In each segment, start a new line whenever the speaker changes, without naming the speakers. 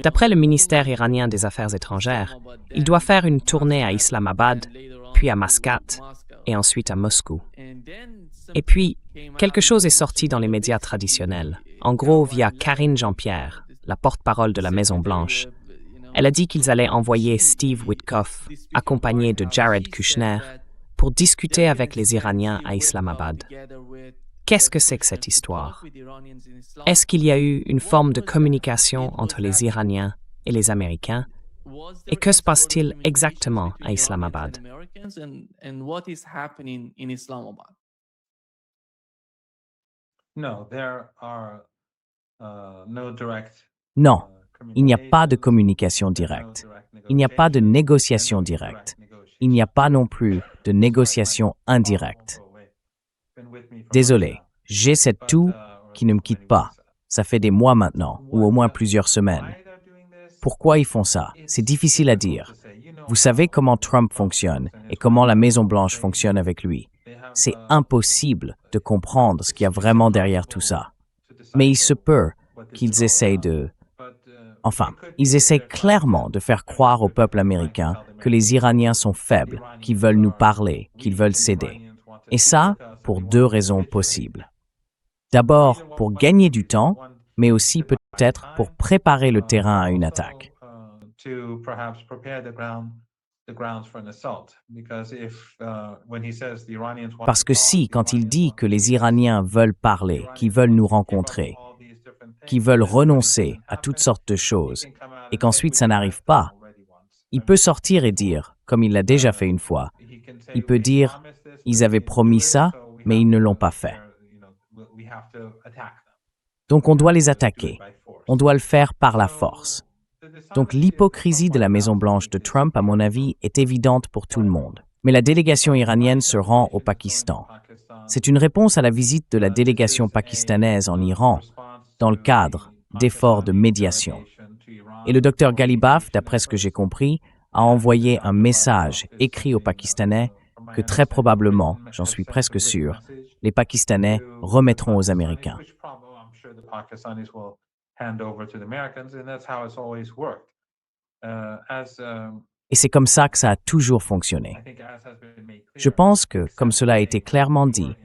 D'après le ministère iranien des Affaires étrangères, il doit faire une tournée à Islamabad, puis à Mascate, et ensuite à Moscou. Et puis, quelque chose est sorti dans les médias traditionnels, en gros via Karine Jean-Pierre, la porte-parole de la Maison-Blanche. Elle a dit qu'ils allaient envoyer Steve Witkoff, accompagné de Jared Kushner, pour discuter avec les Iraniens à Islamabad. Qu'est-ce que c'est que cette histoire? Est-ce qu'il y a eu une forme de communication entre les Iraniens et les Américains? Et que se passe-t-il exactement à Islamabad?
Non, il n'y a pas de communication directe. Il n'y a pas de négociation directe. Il n'y a pas non plus de négociation indirecte. Désolé, j'ai cette toux qui ne me quitte pas. Ça fait des mois maintenant, ou au moins plusieurs semaines. Pourquoi ils font ça? C'est difficile à dire. Vous savez comment Trump fonctionne et comment la Maison-Blanche fonctionne avec lui. C'est impossible de comprendre ce qu'il y a vraiment derrière tout ça. Mais il se peut qu'ils essayent de... Enfin, ils essaient clairement de faire croire au peuple américain que les Iraniens sont faibles, qu'ils veulent nous parler, qu'ils veulent céder. Et ça, pour deux raisons possibles. D'abord, pour gagner du temps, mais aussi peut-être pour préparer le terrain à une attaque. Parce que si, quand il dit que les Iraniens veulent parler, qu'ils veulent nous rencontrer, qu'ils veulent renoncer à toutes sortes de choses, et qu'ensuite ça n'arrive pas, il peut sortir et dire, comme il l'a déjà fait une fois, il peut dire, ils avaient promis ça, mais ils ne l'ont pas fait. Donc on doit les attaquer. On doit le faire par la force. Donc l'hypocrisie de la Maison-Blanche de Trump, à mon avis, est évidente pour tout le monde. Mais la délégation iranienne se rend au Pakistan. C'est une réponse à la visite de la délégation pakistanaise en Iran, dans le cadre d'efforts de médiation. Et le docteur Ghalibaf, d'après ce que j'ai compris, a envoyé un message écrit aux Pakistanais que très probablement, j'en suis presque sûr, les Pakistanais remettront aux Américains. Et c'est comme ça que ça a toujours fonctionné. Je pense que, comme cela a été clairement dit,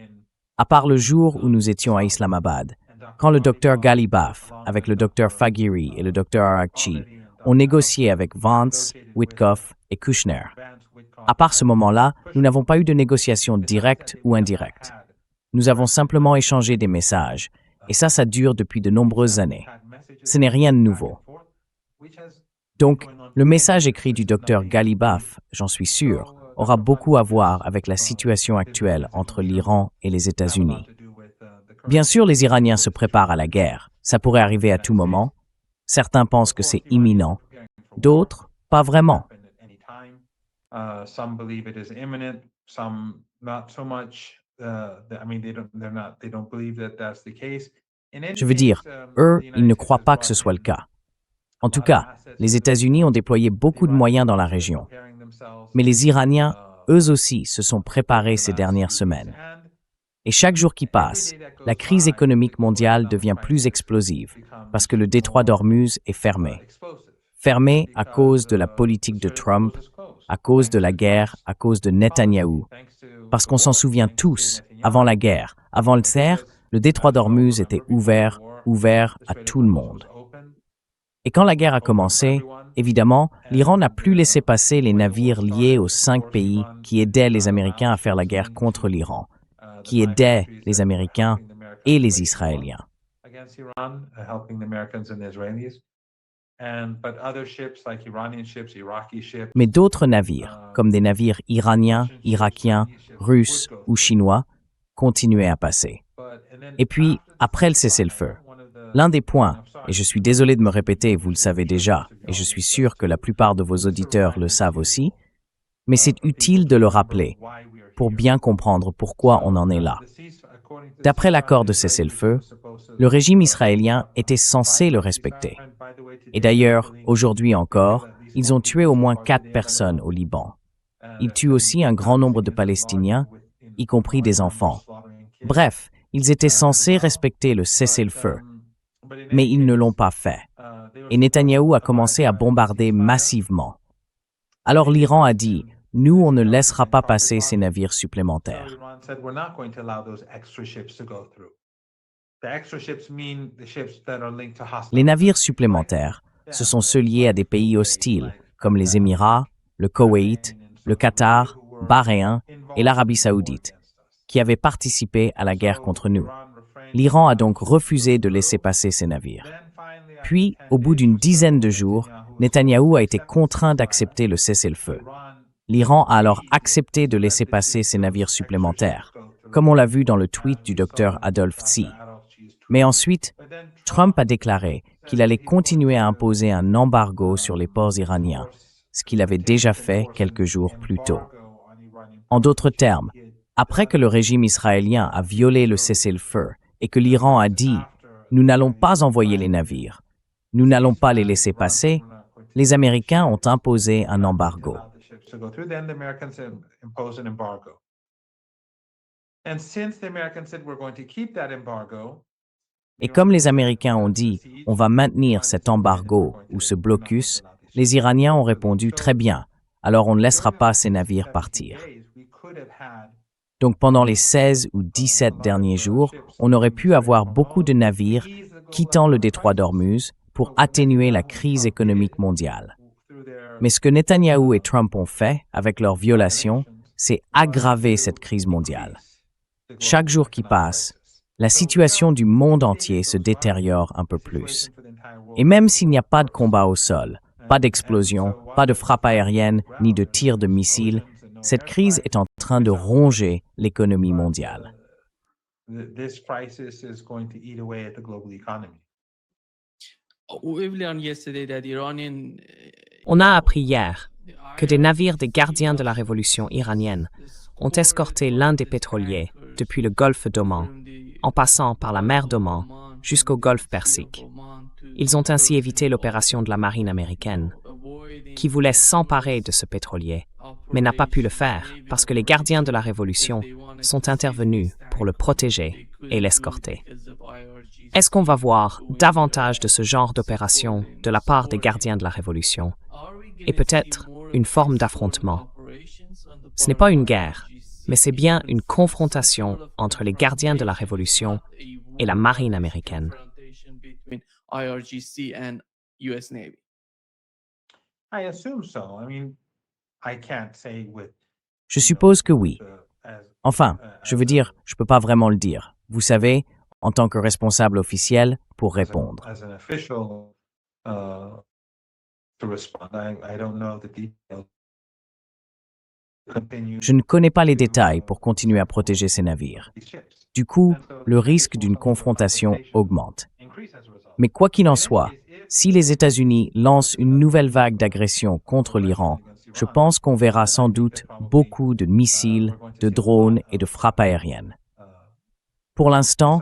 à part le jour où nous étions à Islamabad, quand le docteur Ghalibaf, avec le docteur Faghiri et le docteur Araghchi, ont négocié avec Vance, Witkoff et Kushner. À part ce moment-là, nous n'avons pas eu de négociation directe ou indirecte. Nous avons simplement échangé des messages, et ça dure depuis de nombreuses années. Ce n'est rien de nouveau. Donc, le message écrit du docteur Ghalibaf, j'en suis sûr, aura beaucoup à voir avec la situation actuelle entre l'Iran et les États-Unis. Bien sûr, les Iraniens se préparent à la guerre. Ça pourrait arriver à tout moment. Certains pensent que c'est imminent. D'autres, pas vraiment. Je veux dire, eux, ils ne croient pas que ce soit le cas. En tout cas, les États-Unis ont déployé beaucoup de moyens dans la région. Mais les Iraniens, eux aussi, se sont préparés ces dernières semaines. Et chaque jour qui passe, la crise économique mondiale devient plus explosive parce que le détroit d'Ormuz est fermé. Fermé à cause de la politique de Trump, à cause de la guerre, à cause de Netanyahou. Parce qu'on s'en souvient tous, avant la guerre, avant le CER, le détroit d'Ormuz était ouvert à tout le monde. Et quand la guerre a commencé, évidemment, l'Iran n'a plus laissé passer les navires liés aux 5 pays qui aidaient les Américains à faire la guerre contre l'Iran, qui aidaient les Américains et les Israéliens. Mais d'autres navires, comme des navires iraniens, irakiens, russes ou chinois, continuaient à passer. Et puis, après le cessez-le-feu, l'un des points, et je suis désolé de me répéter, vous le savez déjà, et je suis sûr que la plupart de vos auditeurs le savent aussi, mais c'est utile de le rappeler pour bien comprendre pourquoi on en est là. D'après l'accord de cessez-le-feu, le régime israélien était censé le respecter. Et d'ailleurs, aujourd'hui encore, ils ont tué au moins 4 personnes au Liban. Ils tuent aussi un grand nombre de Palestiniens, y compris des enfants. Bref, ils étaient censés respecter le cessez-le-feu. Mais ils ne l'ont pas fait. Et Netanyahou a commencé à bombarder massivement. Alors l'Iran a dit, nous, on ne laissera pas passer ces navires supplémentaires. Les navires supplémentaires, ce sont ceux liés à des pays hostiles, comme les Émirats, le Koweït, le Qatar, Bahreïn et l'Arabie saoudite, qui avaient participé à la guerre contre nous. L'Iran a donc refusé de laisser passer ces navires. Puis, au bout d'une dizaine de jours, Netanyahou a été contraint d'accepter le cessez-le-feu. L'Iran a alors accepté de laisser passer ces navires supplémentaires, comme on l'a vu dans le tweet du docteur Adolf Tsi. Mais ensuite, Trump a déclaré qu'il allait continuer à imposer un embargo sur les ports iraniens, ce qu'il avait déjà fait quelques jours plus tôt. En d'autres termes, après que le régime israélien a violé le cessez-le-feu et que l'Iran a dit « Nous n'allons pas envoyer les navires, nous n'allons pas les laisser passer », les Américains ont imposé un embargo. Et comme les Américains ont dit « On va maintenir cet embargo ou ce blocus », les Iraniens ont répondu « Très bien, alors on ne laissera pas ces navires partir ». Donc pendant les 16 ou 17 derniers jours, on aurait pu avoir beaucoup de navires quittant le détroit d'Ormuz pour atténuer la crise économique mondiale. Mais ce que Netanyahou et Trump ont fait avec leur violation, c'est aggraver cette crise mondiale. Chaque jour qui passe, la situation du monde entier se détériore un peu plus. Et même s'il n'y a pas de combat au sol, pas d'explosion, pas de frappe aérienne, ni de tir de missiles, cette crise est en train de ronger l'économie mondiale.
On a appris hier que des navires des gardiens de la révolution iranienne ont escorté l'un des pétroliers depuis le golfe d'Oman, en passant par la mer d'Oman jusqu'au golfe Persique. Ils ont ainsi évité l'opération de la marine américaine, qui voulait s'emparer de ce pétrolier, mais n'a pas pu le faire parce que les gardiens de la révolution sont intervenus pour le protéger et l'escorter. Est-ce qu'on va voir davantage de ce genre d'opération de la part des gardiens de la révolution et peut-être une forme d'affrontement? Ce n'est pas une guerre, mais c'est bien une confrontation entre les gardiens de la révolution et la marine américaine.
Je suppose que oui. Enfin, je veux dire, je ne peux pas vraiment le dire. Vous savez, en tant que responsable officiel, pour répondre. Je ne connais pas les détails pour continuer à protéger ces navires. Du coup, le risque d'une confrontation augmente. Mais quoi qu'il en soit, si les États-Unis lancent une nouvelle vague d'agression contre l'Iran, je pense qu'on verra sans doute beaucoup de missiles, de drones et de frappes aériennes. Pour l'instant,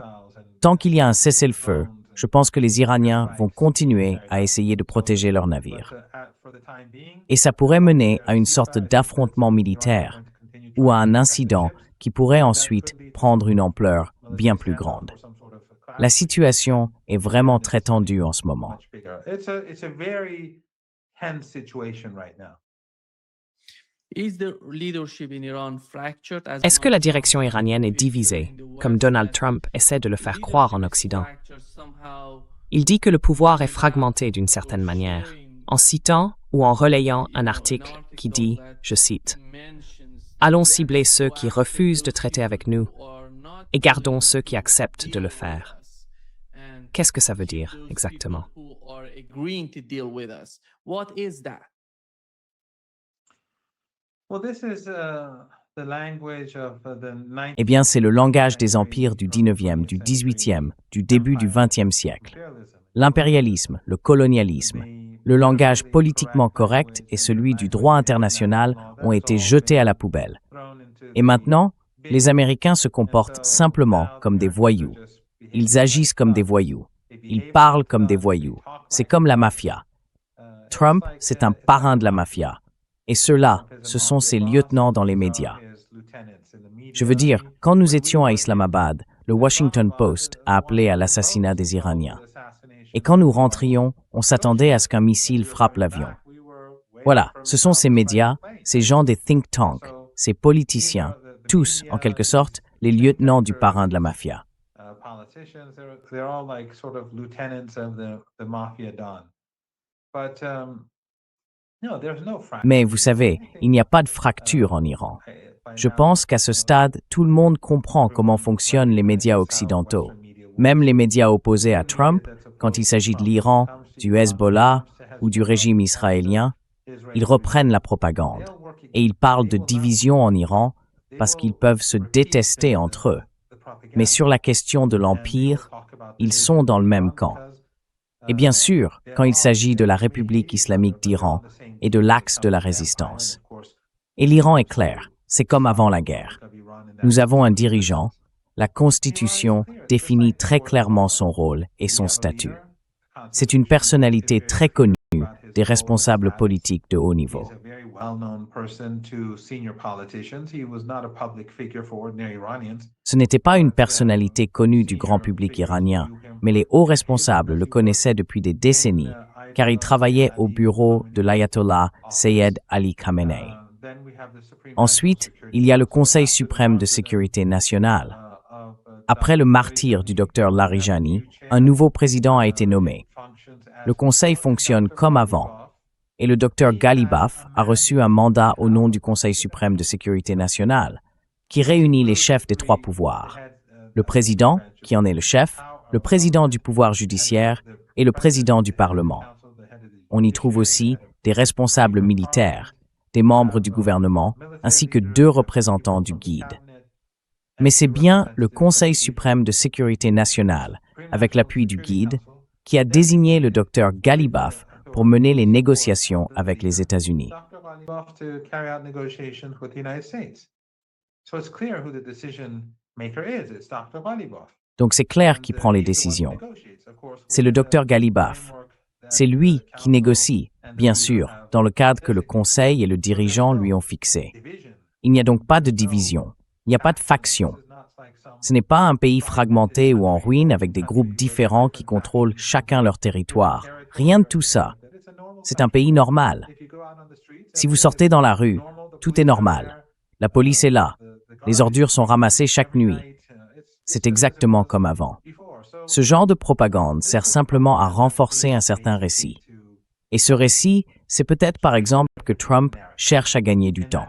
tant qu'il y a un cessez-le-feu, je pense que les Iraniens vont continuer à essayer de protéger leurs navires. Et ça pourrait mener à une sorte d'affrontement militaire ou à un incident qui pourrait ensuite prendre une ampleur bien plus grande. La situation est vraiment très tendue en ce moment.
Est-ce que la direction iranienne est divisée, comme Donald Trump essaie de le faire croire en Occident? Il dit que le pouvoir est fragmenté d'une certaine manière, en citant ou en relayant un article qui dit, je cite, « Allons cibler ceux qui refusent de traiter avec nous et gardons ceux qui acceptent de le faire. » Qu'est-ce que ça veut dire exactement?
Eh bien, c'est le langage des empires du 19e, du 18e, du début du 20e siècle. L'impérialisme, le colonialisme, le langage politiquement correct et celui du droit international ont été jetés à la poubelle. Et maintenant, les Américains se comportent simplement comme des voyous. Ils agissent comme des voyous. Ils parlent comme des voyous. C'est comme la mafia. Trump, c'est un parrain de la mafia. Et ceux-là, ce sont ses lieutenants dans les médias. Je veux dire, quand nous étions à Islamabad, le Washington Post a appelé à l'assassinat des Iraniens. Et quand nous rentrions, on s'attendait à ce qu'un missile frappe l'avion. Voilà, ce sont ces médias, ces gens des think tanks, ces politiciens, tous, en quelque sorte, les lieutenants du parrain de la mafia. Mais vous savez, il n'y a pas de fracture en Iran. Je pense qu'à ce stade, tout le monde comprend comment fonctionnent les médias occidentaux. Même les médias opposés à Trump, quand il s'agit de l'Iran, du Hezbollah ou du régime israélien, ils reprennent la propagande. Et ils parlent de division en Iran parce qu'ils peuvent se détester entre eux. Mais sur la question de l'Empire, ils sont dans le même camp. Et bien sûr, quand il s'agit de la République islamique d'Iran et de l'axe de la résistance. Et l'Iran est clair, c'est comme avant la guerre. Nous avons un dirigeant, la Constitution définit très clairement son rôle et son statut. C'est une personnalité très connue des responsables politiques de haut niveau. Ce n'était pas une personnalité connue du grand public iranien, mais les hauts responsables le connaissaient depuis des décennies, car il travaillait au bureau de l'ayatollah Seyed Ali Khamenei. Ensuite, il y a le Conseil suprême de sécurité nationale. Après le martyre du docteur Larijani, un nouveau président a été nommé. Le Conseil fonctionne comme avant, et le docteur Ghalibaf a reçu un mandat au nom du Conseil suprême de sécurité nationale, qui réunit les chefs des trois pouvoirs. Le président, qui en est le chef, le président du pouvoir judiciaire et le président du Parlement. On y trouve aussi des responsables militaires, des membres du gouvernement, ainsi que 2 représentants du guide. Mais c'est bien le Conseil suprême de sécurité nationale, avec l'appui du guide, qui a désigné le docteur Ghalibaf pour mener les négociations avec les États-Unis. Donc c'est clair qui prend les décisions. C'est le docteur Ghalibaf. C'est lui qui négocie, bien sûr, dans le cadre que le Conseil et le dirigeant lui ont fixé. Il n'y a donc pas de division, il n'y a pas de faction. Ce n'est pas un pays fragmenté ou en ruine avec des groupes différents qui contrôlent chacun leur territoire. Rien de tout ça. C'est un pays normal. Si vous sortez dans la rue, tout est normal. La police est là. Les ordures sont ramassées chaque nuit. C'est exactement comme avant. Ce genre de propagande sert simplement à renforcer un certain récit. Et ce récit, c'est peut-être par exemple que Trump cherche à gagner du temps.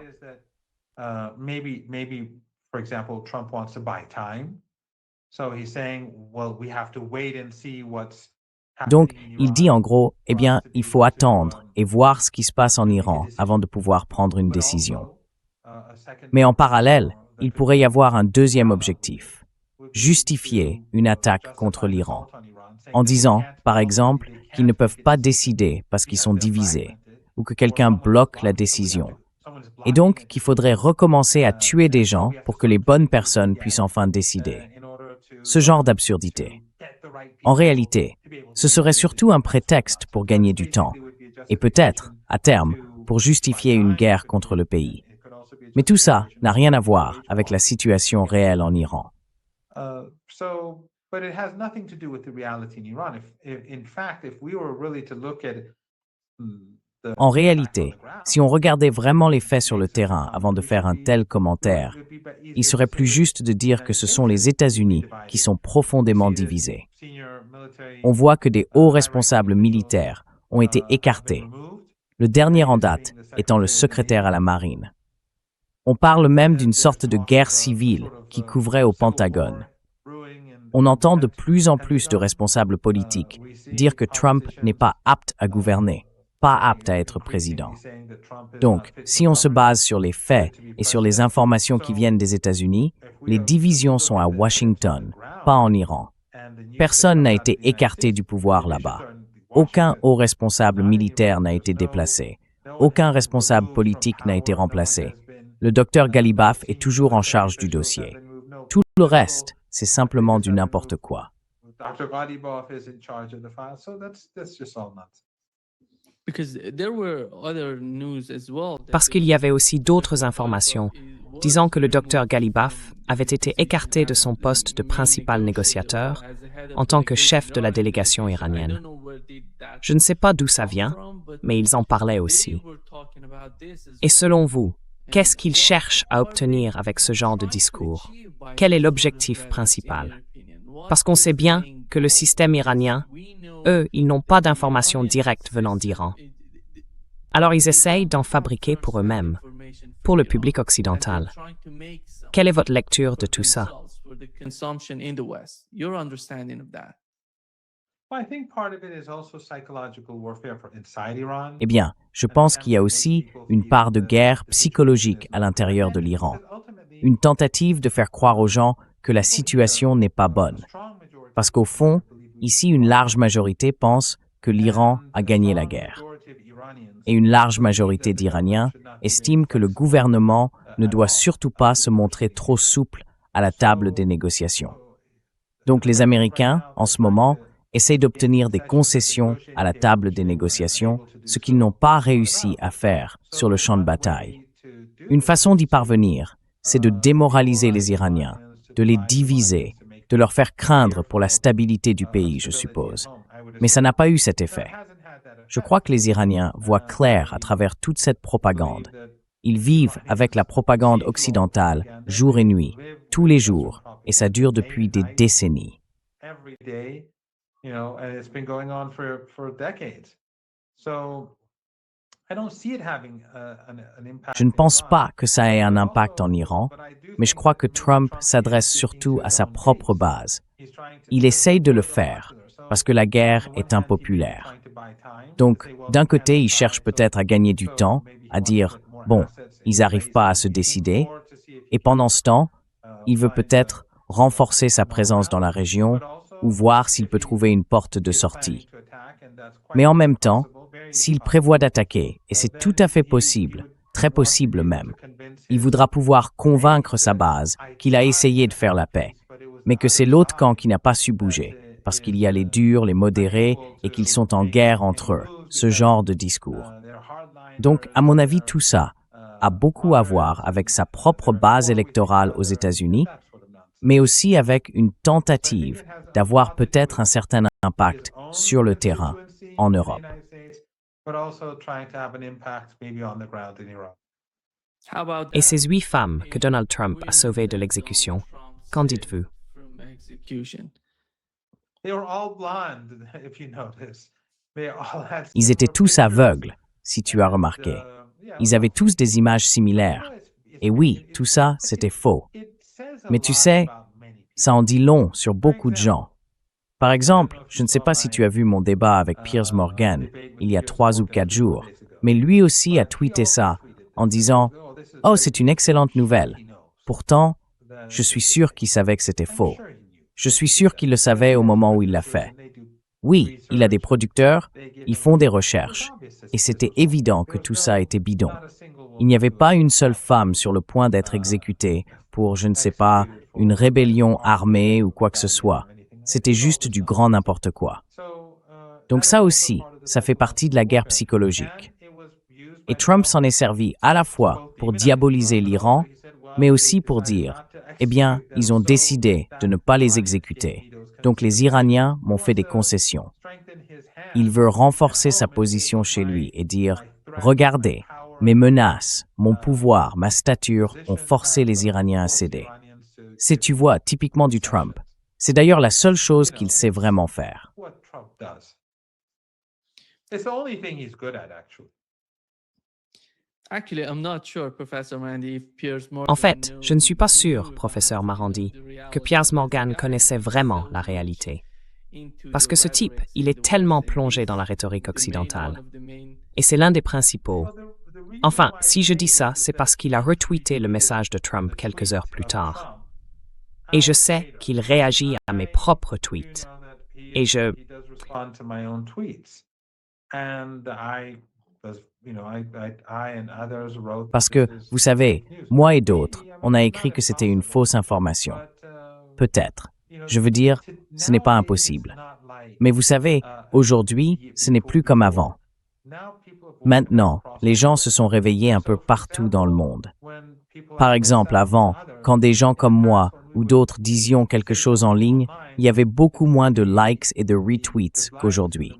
Donc, il dit en gros, eh bien, il faut attendre et voir ce qui se passe en Iran avant de pouvoir prendre une décision. Mais en parallèle, il pourrait y avoir un deuxième objectif, justifier une attaque contre l'Iran, en disant, par exemple, qu'ils ne peuvent pas décider parce qu'ils sont divisés, ou que quelqu'un bloque la décision. Et donc qu'il faudrait recommencer à tuer des gens pour que les bonnes personnes puissent enfin décider. Ce genre d'absurdité. En réalité, ce serait surtout un prétexte pour gagner du temps, et peut-être, à terme, pour justifier une guerre contre le pays. Mais tout ça n'a rien à voir avec la situation réelle en Iran. En réalité, si on regardait vraiment les faits sur le terrain avant de faire un tel commentaire, il serait plus juste de dire que ce sont les États-Unis qui sont profondément divisés. On voit que des hauts responsables militaires ont été écartés, le dernier en date étant le secrétaire à la marine. On parle même d'une sorte de guerre civile qui couvrait au Pentagone. On entend de plus en plus de responsables politiques dire que Trump n'est pas apte à gouverner, pas apte à être président. Donc, si on se base sur les faits et sur les informations qui viennent des États-Unis, les divisions sont à Washington, pas en Iran. Personne n'a été écarté du pouvoir là-bas. Aucun haut responsable militaire n'a été déplacé. Aucun responsable politique n'a été remplacé. Le docteur Ghalibaf est toujours en charge du dossier. Tout le reste, c'est simplement du n'importe quoi.
Parce qu'il y avait aussi d'autres informations disant que le docteur Ghalibaf avait été écarté de son poste de principal négociateur en tant que chef de la délégation iranienne. Je ne sais pas d'où ça vient, mais ils en parlaient aussi. Et selon vous, qu'est-ce qu'ils cherchent à obtenir avec ce genre de discours? Quel est l'objectif principal? Parce qu'on sait bien que le système iranien, eux, ils n'ont pas d'informations directes venant d'Iran. Alors ils essayent d'en fabriquer pour eux-mêmes, pour le public occidental. Quelle est votre lecture de tout ça?
Eh bien, je pense qu'il y a aussi une part de guerre psychologique à l'intérieur de l'Iran. Une tentative de faire croire aux gens que la situation n'est pas bonne. Parce qu'au fond, ici, une large majorité pense que l'Iran a gagné la guerre. Et une large majorité d'Iraniens estime que le gouvernement ne doit surtout pas se montrer trop souple à la table des négociations. Donc les Américains, en ce moment, essayent d'obtenir des concessions à la table des négociations, ce qu'ils n'ont pas réussi à faire sur le champ de bataille. Une façon d'y parvenir, c'est de démoraliser les Iraniens, de les diviser, de leur faire craindre pour la stabilité du pays, je suppose. Mais ça n'a pas eu cet effet. Je crois que les Iraniens voient clair à travers toute cette propagande. Ils vivent avec la propagande occidentale jour et nuit, tous les jours, et ça dure depuis des décennies. Je ne pense pas que ça ait un impact en Iran, mais je crois que Trump s'adresse surtout à sa propre base. Il essaye de le faire, parce que la guerre est impopulaire. Donc, d'un côté, il cherche peut-être à gagner du temps, à dire, bon, ils n'arrivent pas à se décider, et pendant ce temps, il veut peut-être renforcer sa présence dans la région ou voir s'il peut trouver une porte de sortie. Mais en même temps, s'il prévoit d'attaquer, et c'est tout à fait possible, très possible même, il voudra pouvoir convaincre sa base qu'il a essayé de faire la paix, mais que c'est l'autre camp qui n'a pas su bouger, parce qu'il y a les durs, les modérés, et qu'ils sont en guerre entre eux, ce genre de discours. Donc, à mon avis, tout ça a beaucoup à voir avec sa propre base électorale aux États-Unis, mais aussi avec une tentative d'avoir peut-être un certain impact sur le terrain en Europe.
Et ces 8 femmes que Donald Trump a sauvées de l'exécution, qu'en dites-vous?
Ils étaient tous aveugles, si tu as remarqué. Ils avaient tous des images similaires. Et oui, tout ça, c'était faux. Mais tu sais, ça en dit long sur beaucoup de gens. Par exemple, je ne sais pas si tu as vu mon débat avec Piers Morgan il y a 3 ou 4 jours, mais lui aussi a tweeté ça en disant « Oh, c'est une excellente nouvelle ». Pourtant, je suis sûr qu'il savait que c'était faux. Je suis sûr qu'il le savait au moment où il l'a fait. Oui, il a des producteurs, ils font des recherches, et c'était évident que tout ça était bidon. Il n'y avait pas une seule femme sur le point d'être exécutée pour, je ne sais pas, une rébellion armée ou quoi que ce soit. C'était juste du grand n'importe quoi. Donc ça aussi, ça fait partie de la guerre psychologique. Et Trump s'en est servi à la fois pour diaboliser l'Iran, mais aussi pour dire, eh bien, ils ont décidé de ne pas les exécuter. Donc les Iraniens m'ont fait des concessions. Il veut renforcer sa position chez lui et dire « Regardez, mes menaces, mon pouvoir, ma stature ont forcé les Iraniens à céder. » C'est, tu vois, typiquement du Trump. C'est d'ailleurs la seule chose qu'il sait vraiment faire.
En fait, je ne suis pas sûr, professeur Marandi, que Piers Morgan connaissait vraiment la réalité. Parce que ce type, il est tellement plongé dans la rhétorique occidentale. Et c'est l'un des principaux. Enfin, si je dis ça, c'est parce qu'il a retweeté le message de Trump quelques heures plus tard. Et je sais qu'il réagit à mes propres tweets. Et
Parce que, vous savez, moi et d'autres, on a écrit que c'était une fausse information. Peut-être. Je veux dire, ce n'est pas impossible. Mais vous savez, aujourd'hui, ce n'est plus comme avant. Maintenant, les gens se sont réveillés un peu partout dans le monde. Par exemple, avant, quand des gens comme moi ou d'autres disions quelque chose en ligne, il y avait beaucoup moins de likes et de retweets qu'aujourd'hui.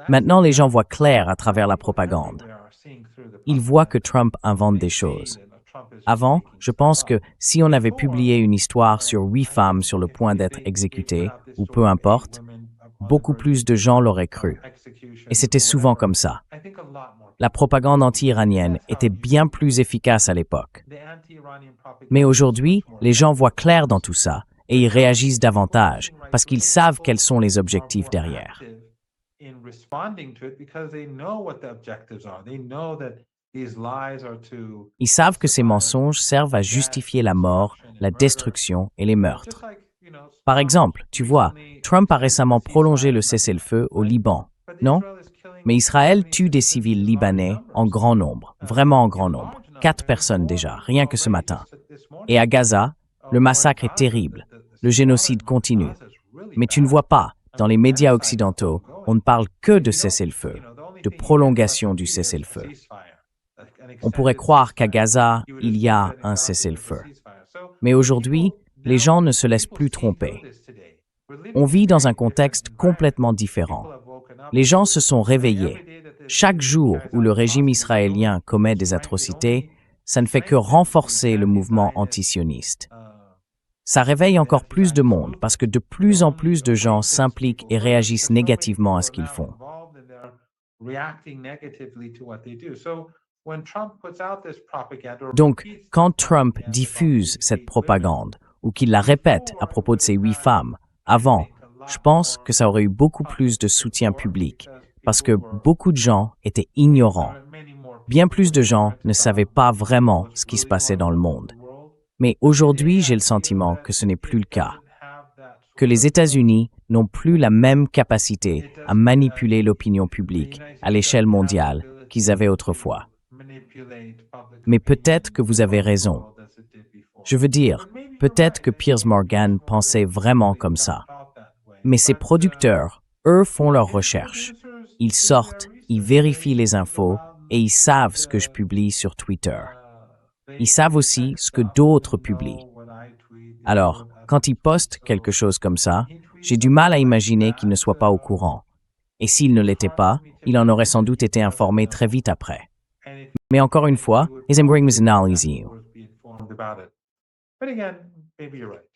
Maintenant, les gens voient clair à travers la propagande. Ils voient que Trump invente des choses. Avant, je pense que si on avait publié une histoire sur 8 femmes sur le point d'être exécutées, ou peu importe, beaucoup plus de gens l'auraient cru. Et c'était souvent comme ça. La propagande anti-iranienne était bien plus efficace à l'époque. Mais aujourd'hui, les gens voient clair dans tout ça et ils réagissent davantage parce qu'ils savent quels sont les objectifs derrière. Ils savent que ces mensonges servent à justifier la mort, la destruction et les meurtres. Par exemple, tu vois, Trump a récemment prolongé le cessez-le-feu au Liban, non? Mais Israël tue des civils libanais en grand nombre, vraiment en grand nombre. 4 personnes déjà, rien que ce matin. Et à Gaza, le massacre est terrible. Le génocide continue. Mais tu ne vois pas, dans les médias occidentaux, on ne parle que de cessez-le-feu, de prolongation du cessez-le-feu. On pourrait croire qu'à Gaza, il y a un cessez-le-feu. Mais aujourd'hui, les gens ne se laissent plus tromper. On vit dans un contexte complètement différent. Les gens se sont réveillés. Chaque jour où le régime israélien commet des atrocités, ça ne fait que renforcer le mouvement antisioniste. Ça réveille encore plus de monde parce que de plus en plus de gens s'impliquent et réagissent négativement à ce qu'ils font. Donc, quand Trump diffuse cette propagande ou qu'il la répète à propos de ces 8 femmes, avant, je pense que ça aurait eu beaucoup plus de soutien public parce que beaucoup de gens étaient ignorants. Bien plus de gens ne savaient pas vraiment ce qui se passait dans le monde. Mais aujourd'hui, j'ai le sentiment que ce n'est plus le cas. Que les États-Unis n'ont plus la même capacité à manipuler l'opinion publique à l'échelle mondiale qu'ils avaient autrefois. Mais peut-être que vous avez raison. Je veux dire, peut-être que Piers Morgan pensait vraiment comme ça. Mais ces producteurs, eux, font leurs recherches. Ils sortent, ils vérifient les infos et ils savent ce que je publie sur Twitter. Ils savent aussi ce que d'autres publient. Alors, quand ils postent quelque chose comme ça, j'ai du mal à imaginer qu'ils ne soient pas au courant. Et s'ils ne l'étaient pas, il en aurait sans doute été informé très vite après. Mais encore une fois, is I'm bringing this analysis.
But again, maybe you're right.